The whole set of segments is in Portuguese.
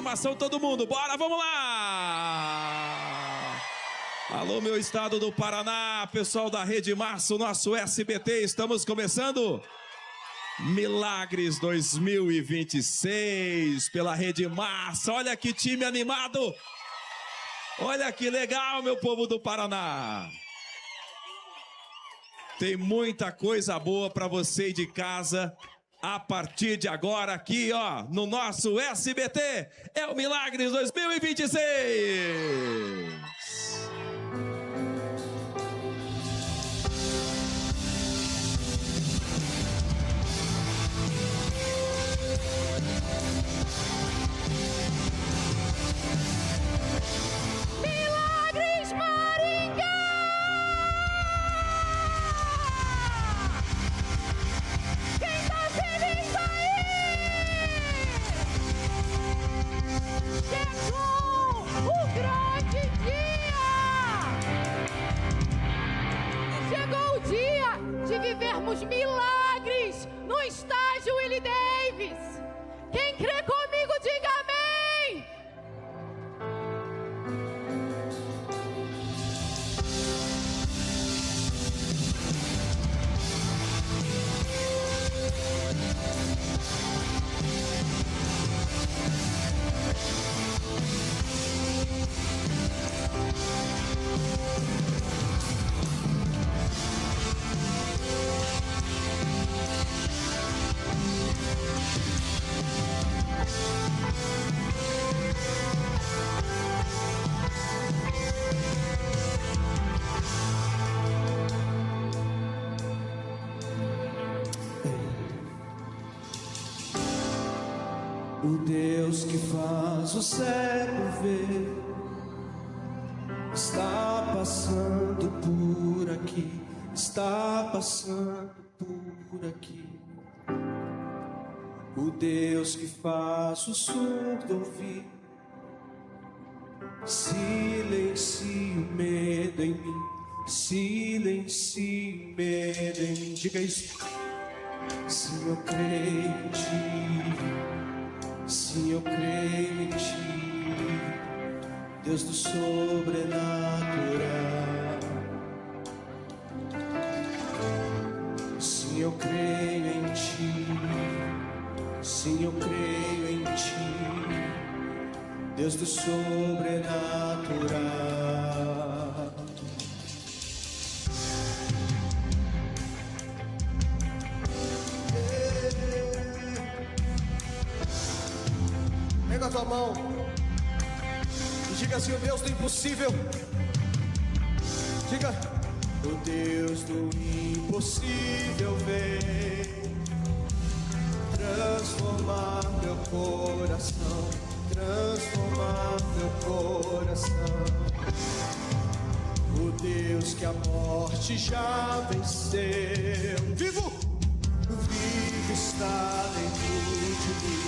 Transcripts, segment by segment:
animação todo mundo. Bora, vamos lá! Alô, meu estado do Paraná, pessoal da Rede Março, nosso SBT, estamos começando Milagres 2026 pela Rede Março. Olha que time animado! Olha que legal, meu povo do Paraná! Tem muita coisa boa para você de casa a partir de agora aqui, ó, no nosso SBT. É o Milagres 2026. Milagres no estágio Willie Davis. Quem crê comigo, diga amém. O Deus que faz o cego ver está passando por aqui, está passando por aqui. O Deus que faz o surdo ouvir, silencie o medo em mim, silencie o medo em mim. Diga isso. Sim, eu creio em ti. Sim, eu creio em ti, Deus do sobrenatural. Sim, eu creio em ti. Sim, eu creio em ti, Deus do sobrenatural. Pega a tua mão e diga assim: o Deus do impossível. Diga: o Deus do impossível vem transformar meu coração, transformar meu coração. O Deus que a morte já venceu, vivo, vivo está dentro de mim.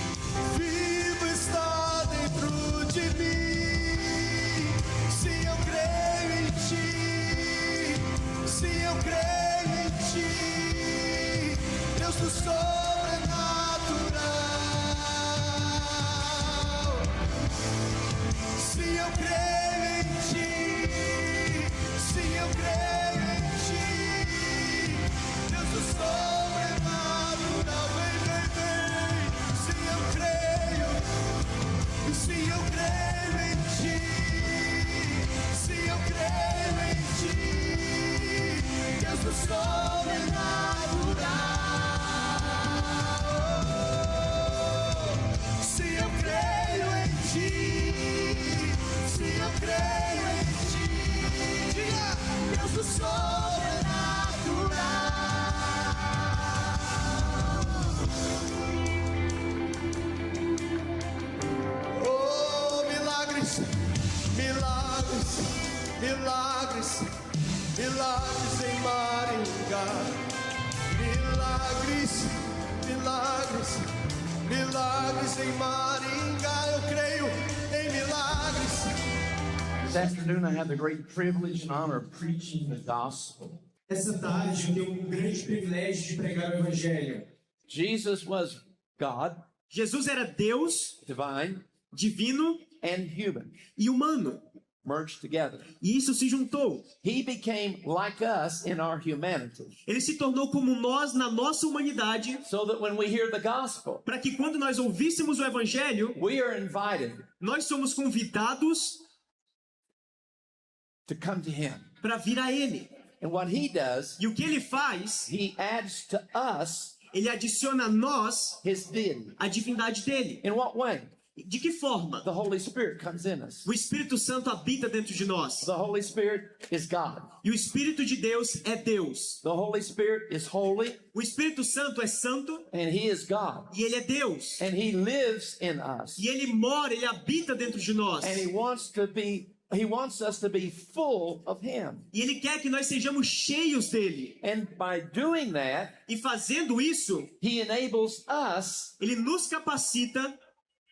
Vivo está dentro de mim. Sim, eu creio em ti. Sim, eu creio em ti, Deus do sobrenatural. Sim, eu creio em ti. Sim, eu creio em ti, Deus do sobrenatural. Vem, vem, vem. Sim, eu creio. Sim, eu creio em ti. Sim, eu creio em ti, Deus do sobrenatural. Sim, eu creio em ti. Sim, eu creio em ti. Diga: Deus do sobrenatural. Milagres, milagres, milagres em Maringá. Milagres, milagres, milagres em Maringá. Eu creio em milagres. This afternoon I had the great privilege and honor of preaching the gospel. Essa tarde eu tenho grande privilégio de pregar o evangelho. Jesus was God, Jesus era Deus, divine, divino and human e humano. merged together. E isso se juntou. He became like us in our humanity, Ele se tornou como nós na nossa humanidade, so that when we hear the gospel, para que quando nós ouvíssemos o evangelho, we are invited nós somos convidados to come to him. para vir a ele. And what he does, E o que ele faz? he adds to us Ele adiciona a nós his deity. a divindade dele. In what way? De que forma? The Holy Spirit comes in us. O Espírito Santo habita dentro de nós. The Holy Spirit is God. E o Espírito de Deus é Deus. The Holy Spirit is holy, O Espírito Santo é santo and he is God. e ele é Deus. And he lives in us. E ele mora, ele habita dentro de nós. And he wants us to be full of him. E ele quer que nós sejamos cheios dele. And by doing that, E fazendo isso, he enables us ele nos capacita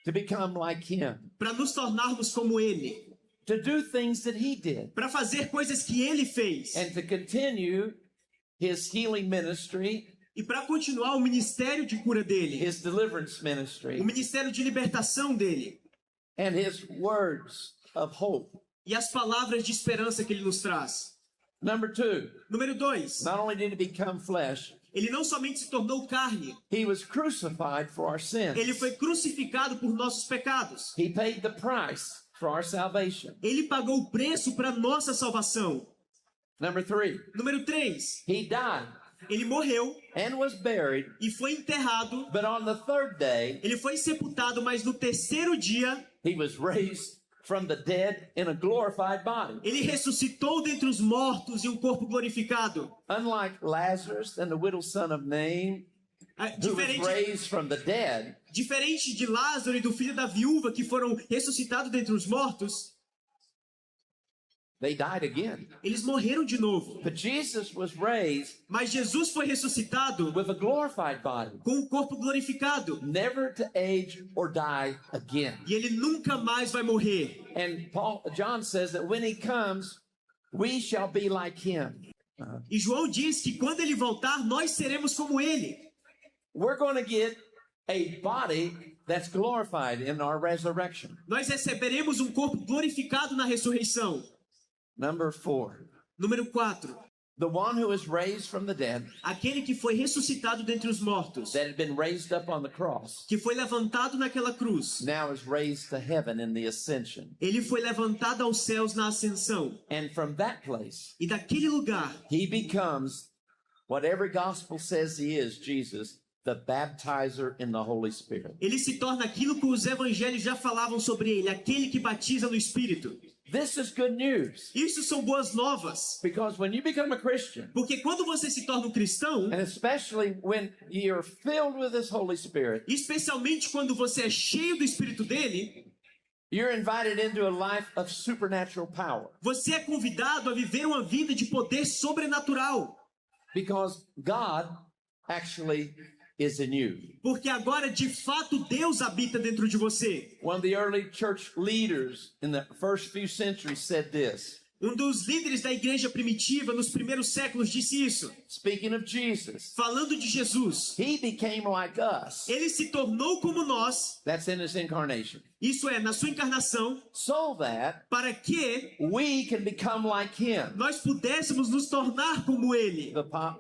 to become like him, para nos tornarmos como ele, to do things that he did, para fazer coisas que ele fez and to continue his healing ministry, e para continuar o ministério de cura dele, his deliverance ministry, o ministério de libertação dele and his words of hope. e as palavras de esperança que ele nos traz. Number 2, Número 2, not only did he become flesh, ele não somente se tornou carne, he was crucified for our sins. ele foi crucificado por nossos pecados. He paid the price for our salvation. Ele pagou o preço para nossa salvação. Number 3, Número 3, he died ele morreu and was buried, e foi enterrado. but on the third day, Ele foi sepultado, mas no terceiro dia, he was raised from the dead in a glorified body. ele ressuscitou dentre os mortos em um corpo glorificado. Unlike Lazarus and the widow's son of Nain, who was Diferente, raised from the dead, diferente de Lázaro e do filho da viúva que foram ressuscitados dentre os mortos, they died again. eles morreram de novo. But Jesus was raised Mas Jesus foi ressuscitado with a glorified body, com um corpo glorificado. never to age or die again. E ele nunca mais vai morrer. And John says that when he comes, we shall be like him. E João diz que quando ele voltar, nós seremos como ele. We're going to get a body that's glorified in our resurrection. Nós receberemos um corpo glorificado na ressurreição. Number 4, Número 4. the one who was raised from the dead, Aquele que foi ressuscitado dentre os mortos, that had been raised up on the cross, que foi levantado naquela cruz. now is raised to heaven in the ascension. Ele foi levantado aos céus na ascensão. And from that place, E daquele lugar, he becomes what every gospel says he is, Jesus, the baptizer in the Holy Spirit. ele se torna aquilo que os evangelhos já falavam sobre ele, aquele que batiza no Espírito. This is good news, Isso são boas novas. because when you become a Christian, Porque quando você se torna um cristão, and especially when you're filled with this Holy Spirit, especialmente quando você é cheio do Espírito dele, you're invited into a life of supernatural power, você é convidado a viver uma vida de poder sobrenatural. because God actually is in you. Porque agora, de fato, Deus habita dentro de você. One of the early church leaders in the first few centuries said this, Dos líderes da igreja primitiva nos primeiros séculos disse isso. speaking of Jesus, Falando de Jesus, he became like us. ele se tornou como nós, That's in his incarnation. isso é, na sua encarnação, So that para que we can become like him. nós pudéssemos nos tornar como ele.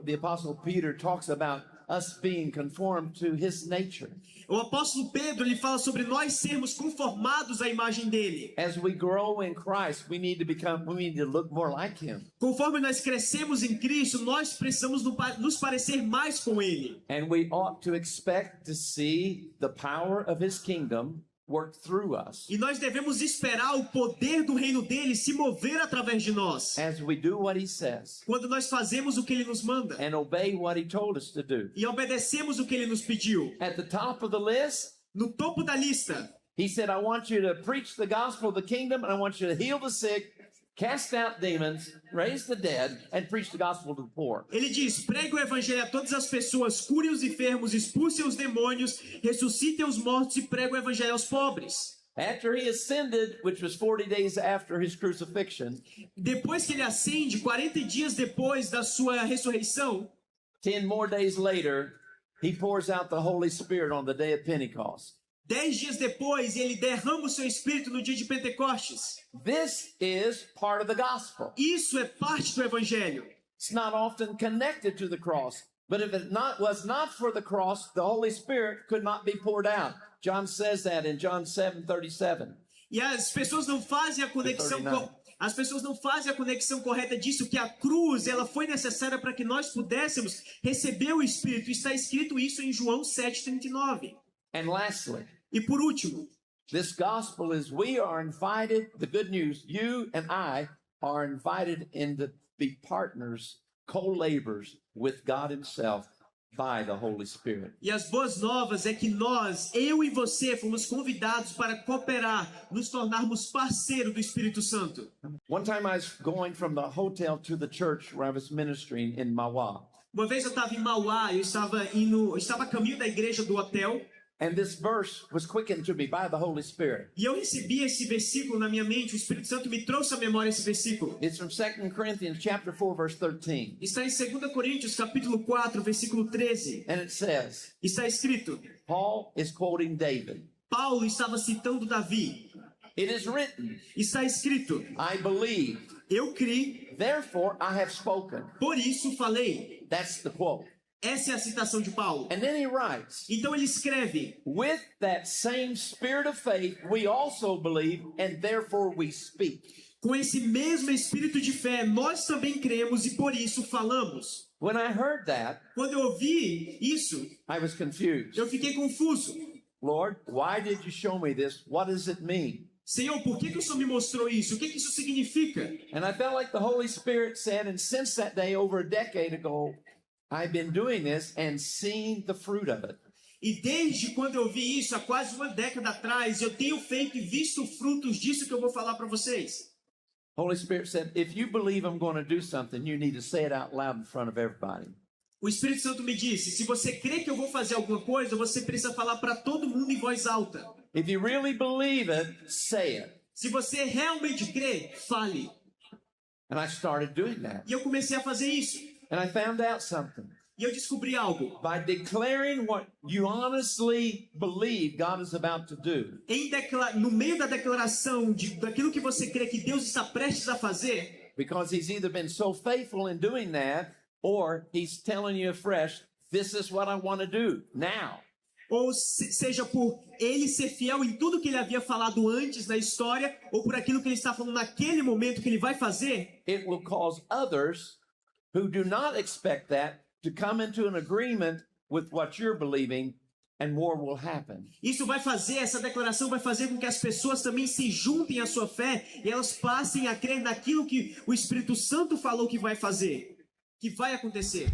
The Apostle Peter talks about us being conformed to his nature. O apóstolo Pedro, ele fala sobre nós sermos conformados à imagem dele. As we grow in Christ, we need to look more like him. Conforme nós crescemos em Cristo, nós precisamos nos parecer mais com ele. And we ought to expect to see the power of his kingdom work through us E nós devemos esperar o poder do reino dele se mover através de nós. as we do what he says Quando nós fazemos o que ele nos manda and obey what he told us to do. e obedecemos o que ele nos pediu. At the top of the list, No topo da lista, he said, I want you to preach the gospel of the kingdom, and I want you to heal the sick, cast out demons, raise the dead, and preach the gospel to the poor. ele diz: pregue o evangelho a todas as pessoas, cure os enfermos, expulse os demônios, ressuscite os mortos e pregue o evangelho aos pobres. After he ascended, which was 40 days after his crucifixion, Depois que ele ascende, 40 dias depois da sua ressurreição, 10 more days later, he pours out the Holy Spirit on the day of Pentecost. 10 dias depois, ele derrama o seu espírito no dia de Pentecostes. This is part of the gospel. Isso é parte do evangelho. It's not often connected to the cross, but if it was not for the cross, the Holy Spirit could not be poured out. John says that in John 7:37. E as pessoas não fazem a conexão As pessoas não fazem a conexão correta disso, que a cruz ela foi necessária para que nós pudéssemos receber o Espírito. Está escrito isso em João 7:39. And lastly, E por último, this gospel is we are invited, the good news, you and I are invited in to be partners, co-laborers with God himself by the Holy Spirit. e as boas novas é que nós, eu e você, fomos convidados para cooperar, nos tornarmos parceiro do Espírito Santo. One time I was going from the hotel to the church where I was ministering in Mauá. Uma vez eu estava em Mauá, eu estava a caminho da igreja do hotel, And this verse was quickened to me by the Holy Spirit. e eu recebi esse versículo na minha mente. O Espírito Santo me trouxe à memória esse versículo. It's from 2 Corinthians chapter 4, verse 13. Está em 2 Coríntios, capítulo 4, versículo 13. And it says, Está escrito, Paul is quoting David. Paulo estava citando Davi. It is written, Está escrito, I believed, eu criei, therefore I have spoken. por isso falei. That's the quote. Essa é a citação de Paulo. And then he writes, Então ele escreve, with that same spirit of faith, we also believe, and therefore we speak. com esse mesmo espírito de fé, nós também cremos e por isso falamos. When I heard that, Quando eu ouvi isso, I was confused. eu fiquei confuso. Lord, why did you show me this? What does it mean? Senhor, por que o Senhor me mostrou isso? O que isso significa? And I felt like the Holy Spirit said, and since that day, over a decade ago, I've been doing this and seen the fruit of it. E desde quando eu vi isso, há quase uma década atrás, eu tenho feito e visto frutos disso que eu vou falar para vocês. Holy Spirit said, if you believe I'm going to do something, you need to say it out loud in front of everybody. O Espírito Santo me disse, se você crê que eu vou fazer alguma coisa, você precisa falar para todo mundo em voz alta. If you really believe it, say it. Se você realmente crê, fale. And I started doing that. E eu comecei a fazer isso. And I found out something. E eu descobri algo. By declaring what you honestly believe God is about to do, No meio da declaração daquilo que você crê que Deus está prestes a fazer, because He's either been so faithful in doing that, or He's telling you afresh, this is what I want to do now. ou seja por ele ser fiel em tudo que ele havia falado antes na história, ou por aquilo que ele está falando naquele momento que ele vai fazer, It will cause others who do not expect that to come into an agreement with what you're believing, and more will happen. essa declaração vai fazer com que as pessoas também se juntem à sua fé e elas passem a crer naquilo que o Espírito Santo falou que vai fazer, que vai acontecer.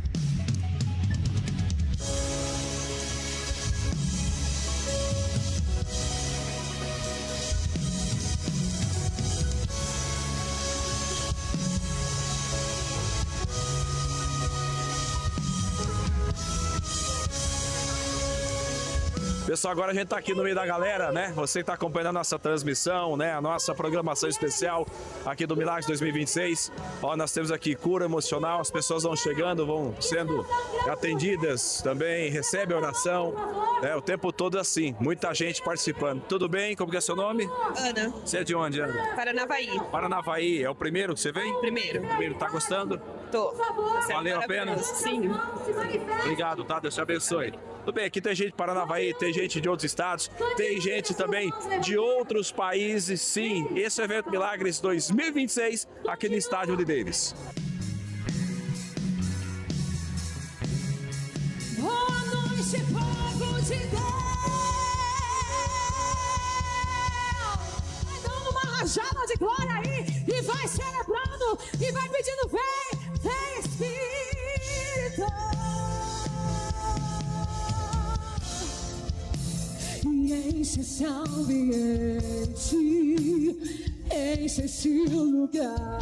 Pessoal, agora a gente tá aqui no meio da galera, né? Você que tá acompanhando a nossa transmissão, né? A nossa programação especial aqui do Milagre 2026. Ó, nós temos aqui cura emocional, as pessoas vão chegando, vão sendo atendidas também, recebem oração, né? O tempo todo assim, muita gente participando. Tudo bem? Como que é seu nome? Ana, Você é de onde, Ana? Paranavaí. Paranavaí, é o primeiro que você vem? Primeiro. Primeiro, tá gostando? Tô. Você é Valeu a pena? maravilhoso. Sim. Obrigado, tá? Deus te abençoe. Tudo bem, aqui tem gente de Paranavaí, tem gente de outros estados, tem gente também de outros países, sim. Esse é o Evento Milagres 2026, aqui no estádio de Davis. Boa noite, povo de Deus. Vai dando uma rajada de glória aí e vai celebrando e vai pedindo: vem, vem, Espírito. E enche esse ambiente, enche esse lugar.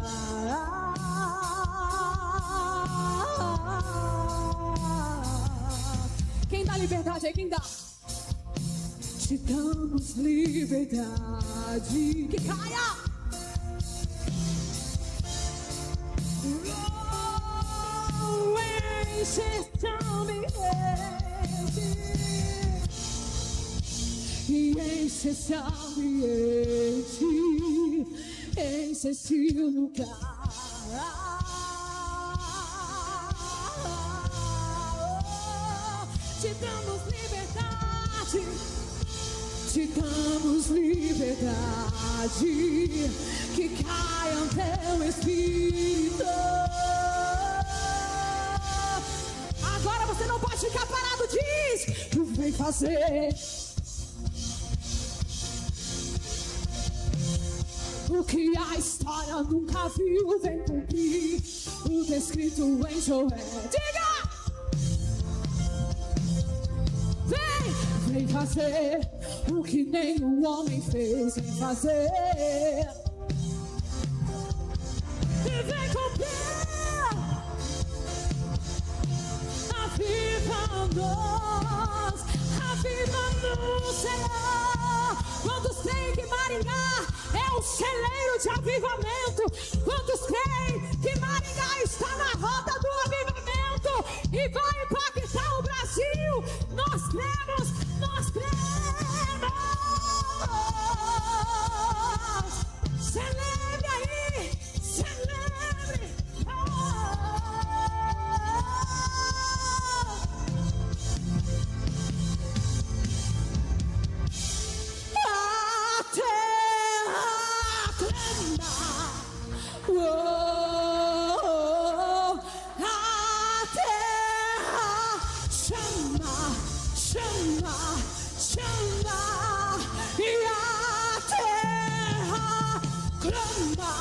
Quem dá liberdade aí? Quem dá? Te damos liberdade. Que caia! Oh, enche esse ambiente. que enche esse ambiente, enche esse lugar. Te damos liberdade, te damos liberdade, que caia teu espírito. Agora você não pode ficar parado, diz, tu vem fazer o que a história nunca viu, vem cumprir o descrito em Joel. Diga! Vem fazer o que nenhum homem fez, vem fazer. E vem cumprir. Aviva-nos, aviva-nos, Senhor. Quantos creem que Maringá é o celeiro de avivamento? Quantos creem que Maringá está na rota do avivamento e vai impactar o Brasil? Nós cremos, nós cremos. Celebre aí, celebre. A terra trema. A terra chama, chama, chama. E a terra clama.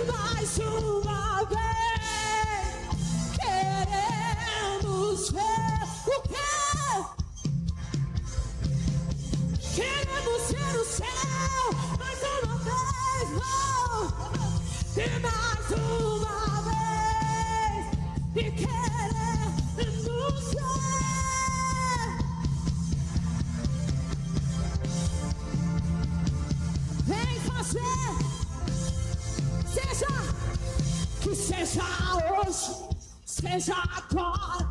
Mais uma vez queremos ver o quê? Queremos ver o céu mais uma vez, oh. E mais uma vez e queremos ver. Vem fazer. Que seja hoje, seja agora.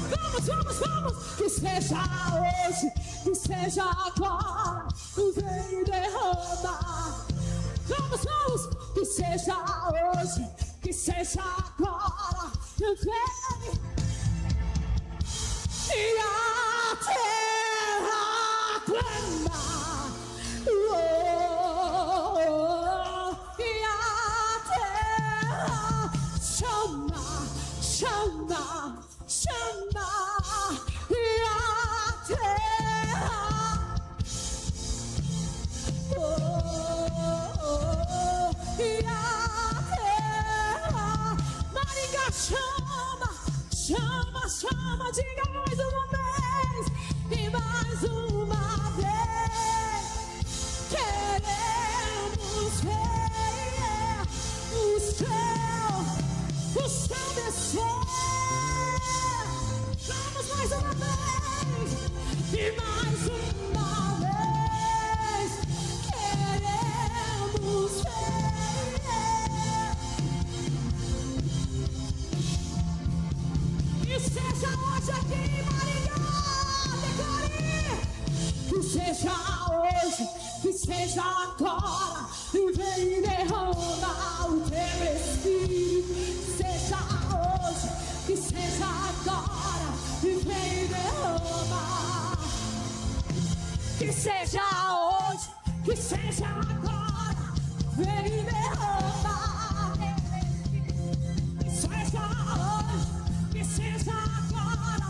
Vamos, vamos, vamos. Que seja hoje, que seja agora. Vem derramar. Vamos, vamos. Que seja hoje, que seja agora. Vem. E a terra clama. Chama, chama, e a terra, e a terra, Maringá chama, chama, chama, diga mais uma vez, e mais uma vez, queremos ver o céu descer. Vamos mais uma vez e mais uma vez queremos ver. E seja hoje aqui em Maringá, declare. Que seja hoje, que seja agora, e vem derramar o teu espírito. Seja hoje, que seja agora, e vem derramar. Que seja hoje, que seja agora, vem derramar. Que seja hoje, que seja agora,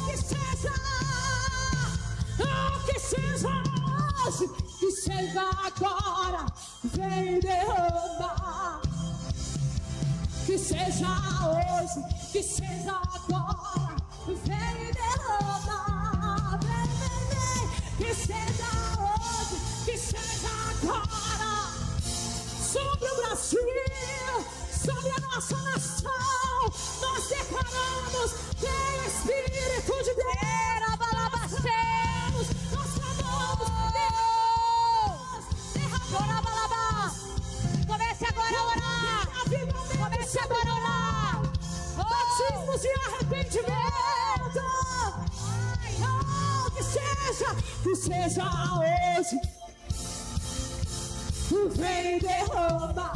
que seja, que seja hoje, que seja agora, vem derramar. Que seja hoje, que seja agora, vem derramar, vem, vem, vem. Que seja hoje, que seja agora, sobre o Brasil, sobre a nossa nação, nós declaramos, vem Espírito de Deus, nós clamamos, Deus. seja hoje, vem derrama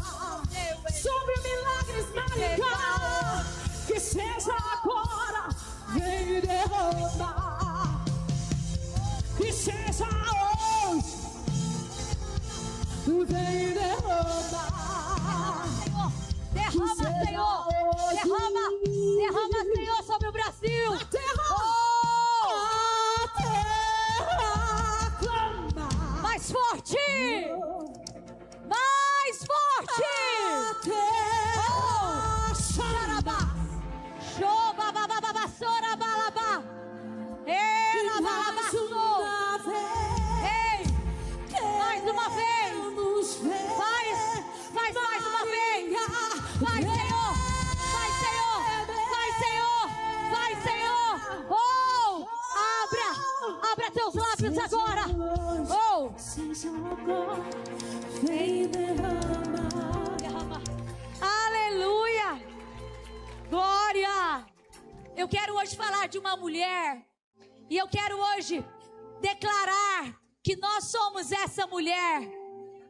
sobre milagres Maringá, que seja agora, vem derrama, que seja hoje, vem derrama. Derrama, Senhor! Derrama, derrama, Senhor, sobre o Brasil! A terra clama. Mais forte! Mais forte! A terra chama. Shoba, bababa, sora, balaba! Ela, balaba, Ei! Mais uma vez! Faz mais uma vez! Vai, Senhor! Vai, Senhor! Vai, Senhor! Vai, Senhor! Oh! Abra teus lábios agora! Oh! Vem derrama. Aleluia! Glória! Eu quero hoje falar de uma mulher. E eu quero hoje declarar que nós somos essa mulher.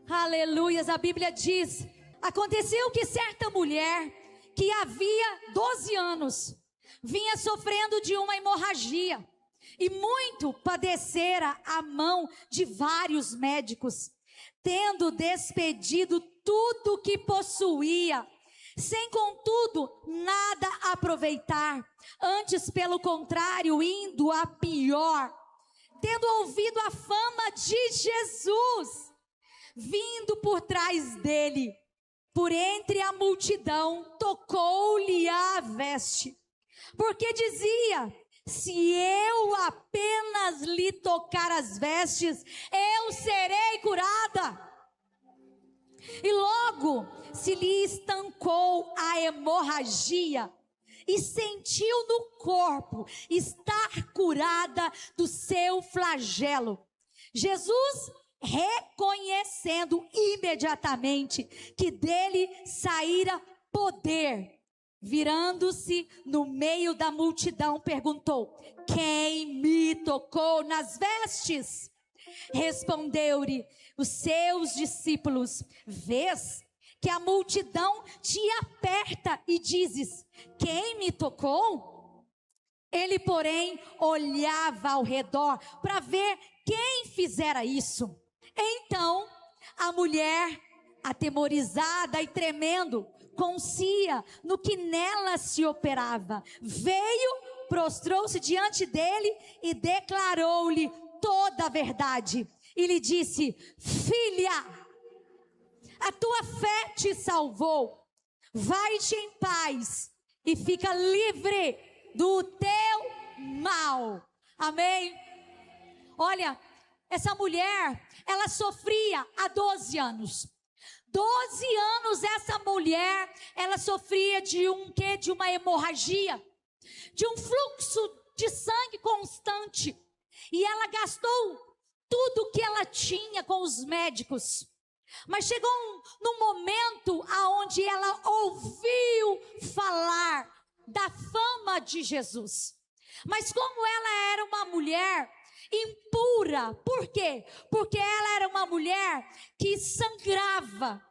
Aleluias! A Bíblia diz: aconteceu que certa mulher, que havia 12 anos, vinha sofrendo de uma hemorragia, e muito padecera a mão de vários médicos, tendo despedido tudo que possuía, sem contudo nada aproveitar, antes pelo contrário, indo a pior. Tendo ouvido a fama de Jesus, vindo por trás dele, por entre a multidão, tocou-lhe a veste, porque dizia: se eu apenas lhe tocar as vestes, eu serei curada. E logo se lhe estancou a hemorragia, e sentiu no corpo estar curada do seu flagelo. Jesus, reconhecendo imediatamente que dele saíra poder, virando-se no meio da multidão, perguntou: quem me tocou nas vestes? Respondeu-lhe os seus discípulos: vês que a multidão te aperta e dizes: quem me tocou? Ele, porém, olhava ao redor para ver quem fizera isso. Então, a mulher, atemorizada e tremendo, concia no que nela se operava, veio, prostrou-se diante dele e declarou-lhe toda a verdade. E lhe disse: filha, a tua fé te salvou, vai-te em paz e fica livre do teu mal. Amém? Olha, essa mulher, ela sofria há 12 anos. 12 anos essa mulher, ela sofria de uma hemorragia, de um fluxo de sangue constante. E ela gastou tudo que ela tinha com os médicos. Mas chegou num momento aonde ela ouviu falar da fama de Jesus. Mas como ela era uma mulher impura, por quê? Porque ela era uma mulher que sangrava.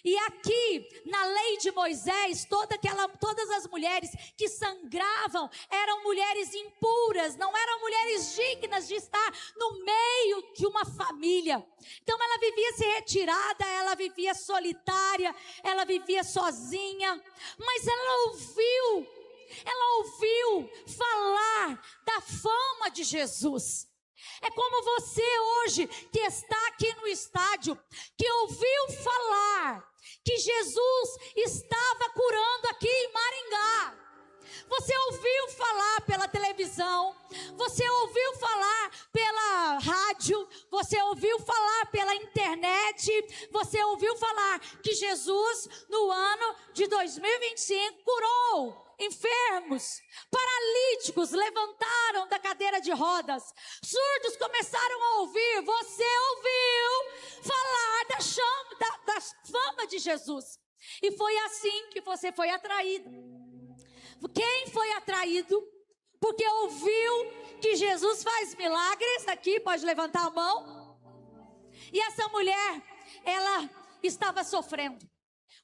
E aqui, na lei de Moisés, todas as mulheres que sangravam eram mulheres impuras, não eram mulheres dignas de estar no meio de uma família. Então ela vivia se retirada, ela vivia solitária, ela vivia sozinha. Mas ela ouviu falar da fama de Jesus. É como você hoje que está aqui no estádio, que ouviu falar que Jesus estava curando aqui em Maringá. Você ouviu falar pela televisão, você ouviu falar pela rádio, você ouviu falar pela internet, você ouviu falar que Jesus, no ano de 2025, curou enfermos, paralíticos levantaram da cadeira de rodas, surdos começaram a ouvir. Você ouviu falar da fama de Jesus, e foi assim que você foi atraído. Quem foi atraído? Porque ouviu que Jesus faz milagres aqui, pode levantar a mão. E essa mulher, ela estava sofrendo.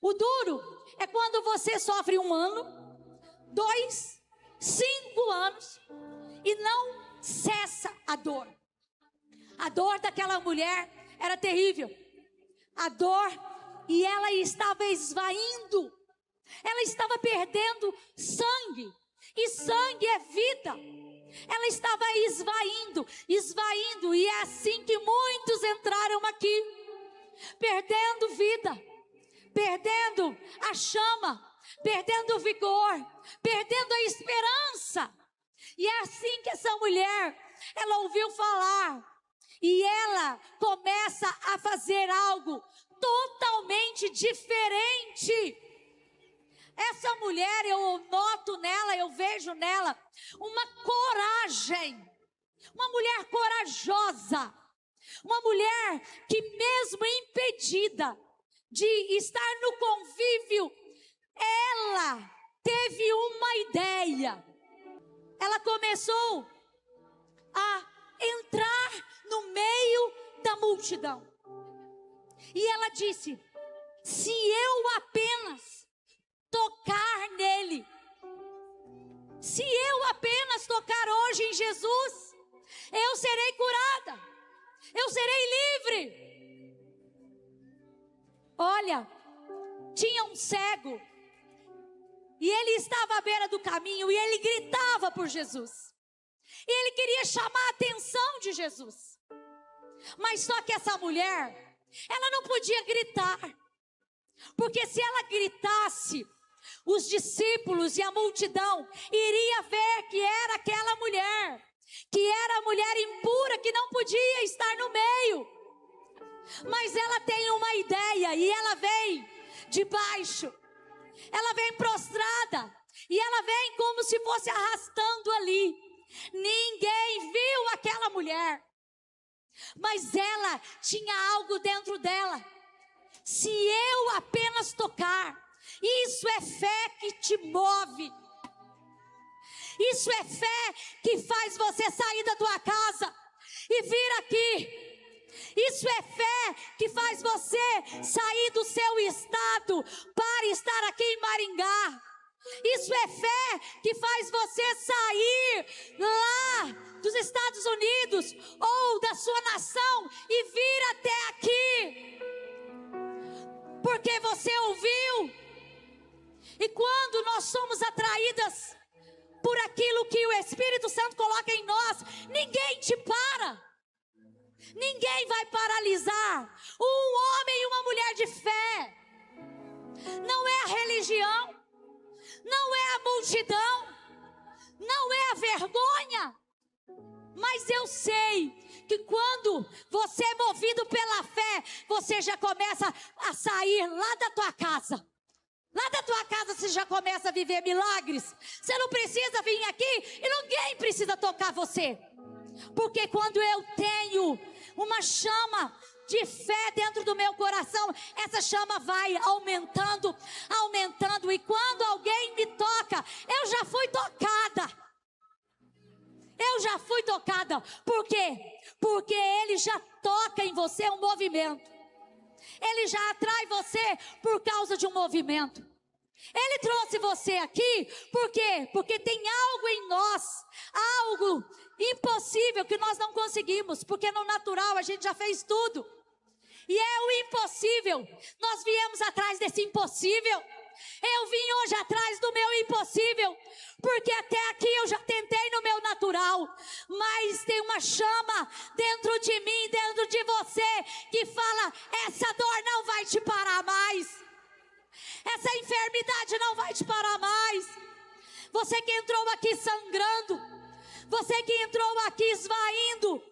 O duro é quando você sofre 1 ano, 2, 5 anos e não cessa a dor. A dor daquela mulher era terrível. A dor, e ela estava esvaindo. Ela estava perdendo sangue. E sangue é vida. Ela estava esvaindo, esvaindo. E é assim que muitos entraram aqui. Perdendo vida. Perdendo a chama. Perdendo o vigor. Perdendo a esperança. E é assim que essa mulher, ela ouviu falar. E ela começa a fazer algo totalmente diferente. Essa mulher, eu noto nela, eu vejo nela uma coragem. Uma mulher corajosa. Uma mulher que mesmo impedida de estar no convívio, ela teve uma ideia. Ela começou a entrar no meio da multidão. E ela disse: se eu apenas tocar nele, se eu apenas tocar hoje em Jesus, eu serei curada, eu serei livre. Olha, tinha um cego, e ele estava à beira do caminho, e ele gritava por Jesus. E ele queria chamar a atenção de Jesus. Mas só que essa mulher, ela não podia gritar. Porque se ela gritasse, os discípulos e a multidão iria ver que era aquela mulher, que era a mulher impura, que não podia estar no meio. Mas ela tem uma ideia, e ela vem de baixo. Ela vem prostrada, e ela vem como se fosse arrastando ali. Ninguém viu aquela mulher, mas ela tinha algo dentro dela. Se eu apenas tocar, isso é fé que te move. Isso é fé que faz você sair da tua casa e vir aqui. Isso é fé que faz você sair do seu estado para estar aqui em Maringá. Isso é fé que faz você sair lá dos Estados Unidos ou da sua nação e vir até aqui. Porque você ouviu. E quando nós somos atraídas por aquilo que o Espírito Santo coloca em nós, ninguém te para. Ninguém vai paralisar um homem e uma mulher de fé. Não é a religião. Não é a multidão, não é a vergonha, mas eu sei que quando você é movido pela fé, você já começa a sair lá da tua casa. Lá da tua casa você já começa a viver milagres. Você não precisa vir aqui e ninguém precisa tocar você. Porque quando eu tenho uma chama de fé dentro do meu coração, essa chama vai aumentando, aumentando, e quando alguém me toca, eu já fui tocada. Eu já fui tocada. Por quê? Porque ele já toca em você um movimento. Ele já atrai você por causa de um movimento. Ele trouxe você aqui, por quê? Porque tem algo em nós, algo impossível que nós não conseguimos, porque no natural a gente já fez tudo. E é o impossível. Nós viemos atrás desse impossível. Eu vim hoje atrás do meu impossível, porque até aqui eu já tentei no meu natural, mas tem uma chama dentro de mim, dentro de você, que fala: essa dor não vai te parar mais, essa enfermidade não vai te parar mais. Você que entrou aqui sangrando, você que entrou aqui esvaindo,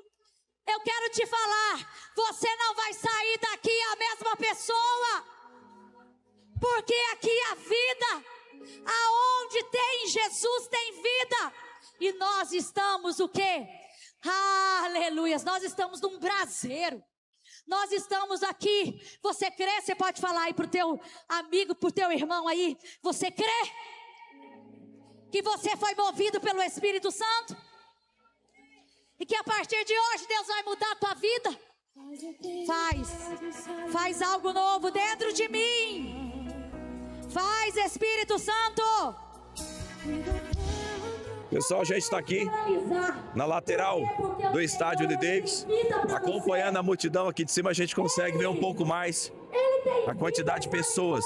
eu quero te falar, você não vai sair daqui a mesma pessoa. Porque aqui a vida, aonde tem Jesus tem vida. E nós estamos o quê? Aleluias, nós estamos num braseiro. Nós estamos aqui. Você crê? Você pode falar aí pro teu amigo, pro teu irmão aí. Você crê que você foi movido pelo Espírito Santo? E que a partir de hoje Deus vai mudar a tua vida. Faz algo novo dentro de mim. Faz, Espírito Santo. Pessoal, a gente está aqui na lateral do estádio de Davis, acompanhando a multidão aqui de cima. A gente consegue ver um pouco mais a quantidade de pessoas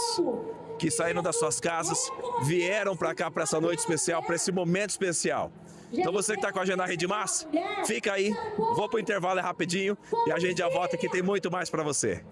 que saíram das suas casas, vieram para cá, para essa noite especial, para esse momento especial. Então você que está com a gente na Rede Massa, fica aí, vou para o intervalo rapidinho e a gente já volta que tem muito mais para você.